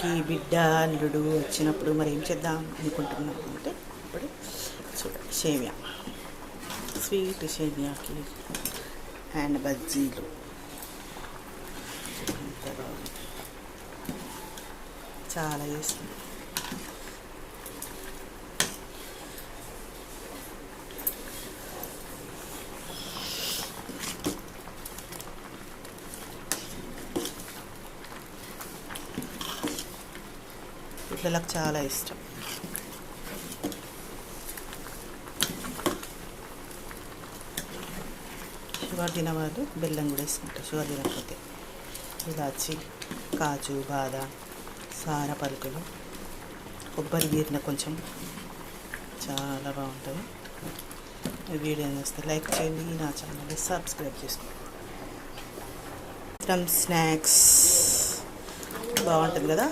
ఇంటికి బిడ్డ అల్లుడు వచ్చినప్పుడు మరి ఏం చేద్దాం అనుకుంటున్నాం అంటే ఇప్పుడు చూడండి సేమియా, స్వీట్ సేమియాకి అండ్ బజ్జీలు చాలా చేస్తుంది. పిల్లలకు చాలా ఇష్టం. షుగర్ తినవాళ్ళు బెల్లం కూడా వేసుకుంటారు. షుగర్ తినకపోతే ఇలాచి, కాజు, బాదం, సార పలుకులు, కొబ్బరి గీరిన కొంచెం చాలా బాగుంటుంది. ఈ వీడియో వస్తే లైక్ చేయండి, నా ఛానల్ని సబ్స్క్రైబ్ చేసుకోండి. స్నాక్స్ బాగుంటుంది కదా.